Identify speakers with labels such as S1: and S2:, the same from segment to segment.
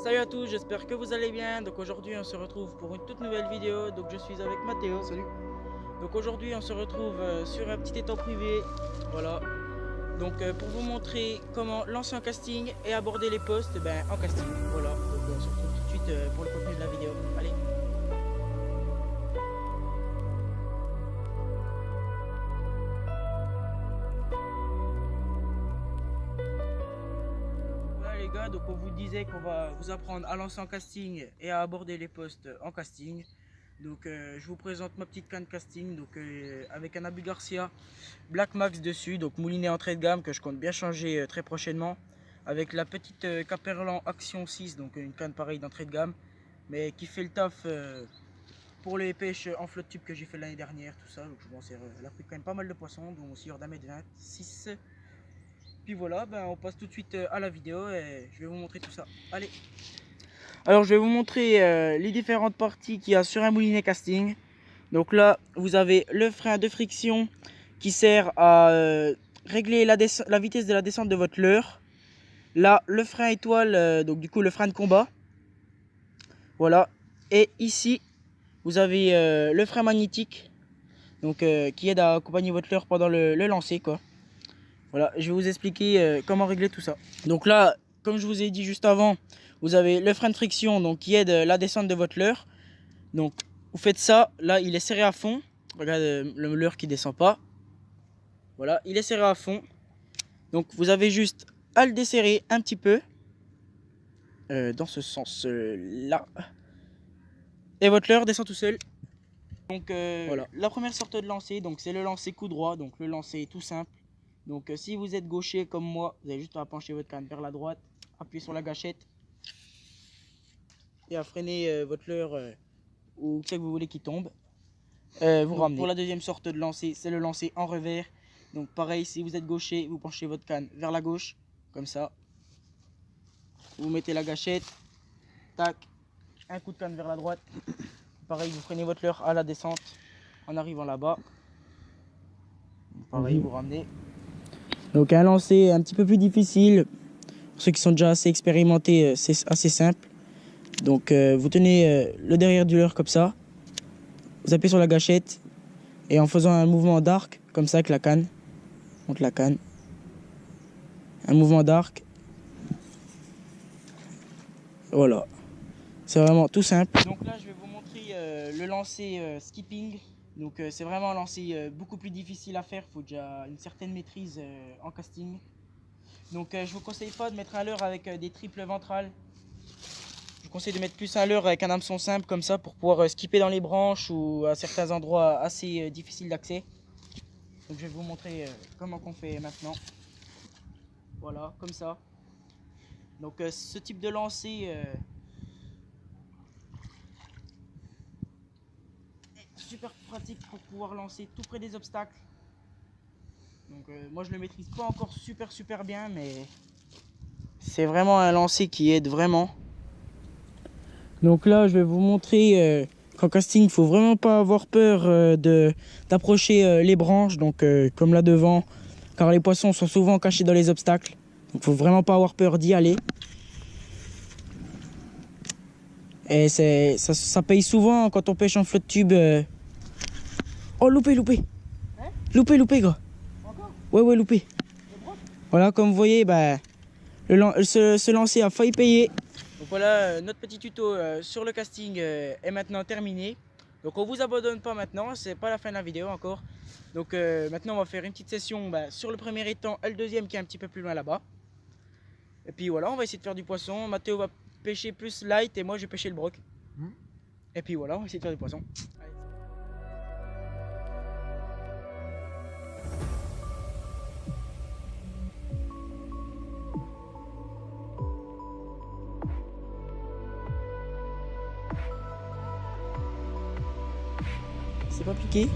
S1: Salut à tous, j'espère que vous allez bien. Donc aujourd'hui on se retrouve pour une toute nouvelle vidéo. Donc je suis avec Mathéo.
S2: Salut.
S1: Donc aujourd'hui on se retrouve sur un petit étang privé. Voilà. Donc pour vous montrer comment lancer un casting et aborder les postes en casting. Voilà. Donc on se retrouve tout de suite pour le contenu de la vidéo. Allez. Les gars, donc on vous disait qu'on va vous apprendre à lancer en casting et à aborder les postes en casting. Donc je vous présente ma petite canne casting donc avec un Abu Garcia Black Max dessus, donc mouliné entrée de gamme que je compte bien changer très prochainement, avec la petite Caperlan Action 6, donc une canne pareille d'entrée de gamme mais qui fait le taf pour les pêches en flotte tube que j'ai fait l'année dernière, tout ça. Donc je m'en sers, elle a pris quand même pas mal de poissons, dont aussi hors d'1,26 m. Puis voilà, on passe tout de suite à la vidéo et je vais vous montrer tout ça. Allez. Alors je vais vous montrer les différentes parties qu'il y a sur un moulinet casting. Donc là, vous avez le frein de friction qui sert à régler la vitesse de la descente de votre leurre. Là, le frein étoile, donc du coup le frein de combat. Voilà. Et ici, vous avez le frein magnétique, donc qui aide à accompagner votre leurre pendant le lancer, quoi. Voilà, je vais vous expliquer comment régler tout ça. Donc là, comme je vous ai dit juste avant, vous avez le frein de friction donc, qui aide la descente de votre leurre. Donc vous faites ça, là il est serré à fond. Regardez le leurre qui ne descend pas. Voilà, il est serré à fond. Donc vous avez juste à le desserrer un petit peu. Dans ce sens-là. Et votre leurre descend tout seul. Donc voilà, la première sorte de lancer, donc c'est le lancer coup droit, donc le lancer tout simple. Donc si vous êtes gaucher comme moi, vous avez juste à pencher votre canne vers la droite, appuyer sur la gâchette et à freiner votre leurre où c'est que vous voulez qu'il tombe. Vous ramenez. Pour la deuxième sorte de lancer, c'est le lancer en revers. Donc pareil, si vous êtes gaucher, vous penchez votre canne vers la gauche, comme ça. Vous mettez la gâchette, tac, un coup de canne vers la droite. Pareil, vous freinez votre leurre à la descente en arrivant là-bas. Pareil, vous ramenez. Donc un lancer un petit peu plus difficile, pour ceux qui sont déjà assez expérimentés, c'est assez simple. Donc vous tenez le derrière du leurre comme ça, vous appuyez sur la gâchette et en faisant un mouvement d'arc, comme ça avec la canne, monte la canne, un mouvement d'arc, voilà, c'est vraiment tout simple. Donc là je vais vous montrer le lancer skipping. Donc c'est vraiment un lancer beaucoup plus difficile à faire, il faut déjà une certaine maîtrise en casting. Donc je vous conseille pas de mettre un leurre avec des triples ventrales. Je vous conseille de mettre plus un leurre avec un hameçon simple comme ça pour pouvoir skipper dans les branches ou à certains endroits assez difficiles d'accès. Donc je vais vous montrer comment on fait maintenant. Voilà, comme ça. Donc ce type de lancer super pratique pour pouvoir lancer tout près des obstacles. Donc moi je le maîtrise pas encore super bien, mais c'est vraiment un lancer qui aide vraiment. Donc là je vais vous montrer qu'en casting il faut vraiment pas avoir peur d'approcher les branches, donc comme là devant, car les poissons sont souvent cachés dans les obstacles, donc faut vraiment pas avoir peur d'y aller. Et ça paye souvent quand on pêche en flotte tube. Oh, loupé. Hein? Loupé, gros. Encore? Ouais, loupé. Voilà, comme vous voyez, ce lancer a failli payer. Donc voilà, notre petit tuto sur le casting est maintenant terminé. Donc on vous abandonne pas maintenant, c'est pas la fin de la vidéo encore. Donc maintenant on va faire une petite session sur le premier étang et le deuxième qui est un petit peu plus loin là-bas. Et puis voilà, on va essayer de faire du poisson. Mathéo va pêcher plus light et moi je vais pêcher le broc. Et puis voilà, on va essayer de faire du poisson. Allez. C'est pas piqué.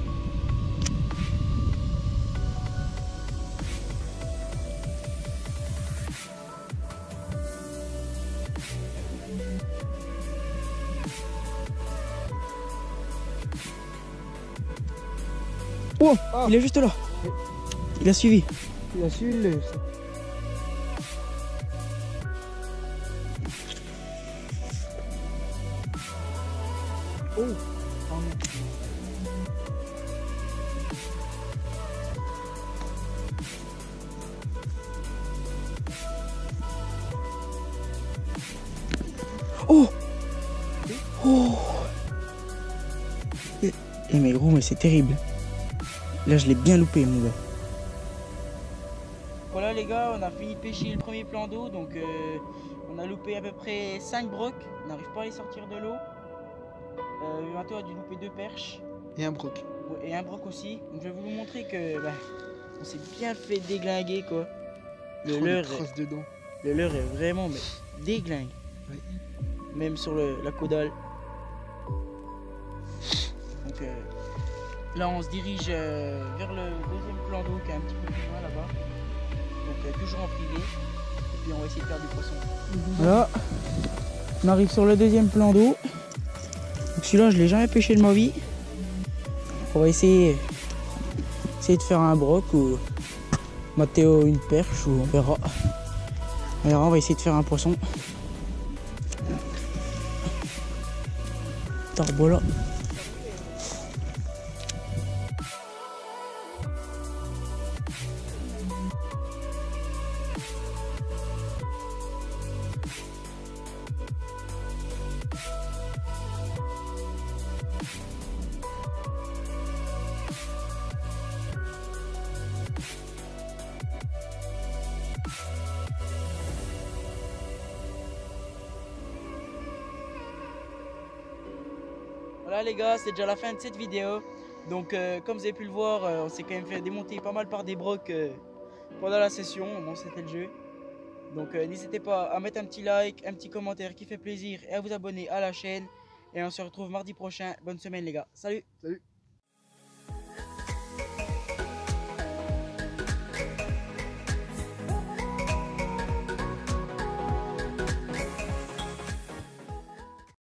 S1: Oh, il est juste là. Il a suivi.
S2: Il a suivi le...
S1: Oh, pardon. Oh, oh. Mais gros, mais c'est terrible. Là, je l'ai bien loupé, mon gars. Voilà les gars, on a fini de pêcher le premier plan d'eau, donc on a loupé à peu près 5 brocs. On n'arrive pas à les sortir de l'eau. Mato a dû louper 2 perches.
S2: Et un broc.
S1: Ouais, et un broc aussi. Donc je vais vous montrer que on s'est bien fait déglinguer quoi. Le leurre est vraiment déglingue.
S2: Oui.
S1: Même sur la caudale. Donc là on se dirige vers le deuxième plan d'eau qui est un petit peu plus loin là-bas. Donc toujours en privé. Et puis on va essayer de faire du poisson. Voilà. On arrive sur le deuxième plan d'eau. Donc celui-là je l'ai jamais pêché de ma vie. On va essayer de faire un broc ou Mathéo une perche ou on verra. Alors on va essayer de faire un poisson. Tarbola. Voilà les gars, c'est déjà la fin de cette vidéo. Donc comme vous avez pu le voir, on s'est quand même fait démonter pas mal par des brocs pendant la session. Bon, c'était le jeu. Donc n'hésitez pas à mettre un petit like, un petit commentaire qui fait plaisir et à vous abonner à la chaîne. Et on se retrouve mardi prochain. Bonne semaine les gars. Salut.
S2: Salut.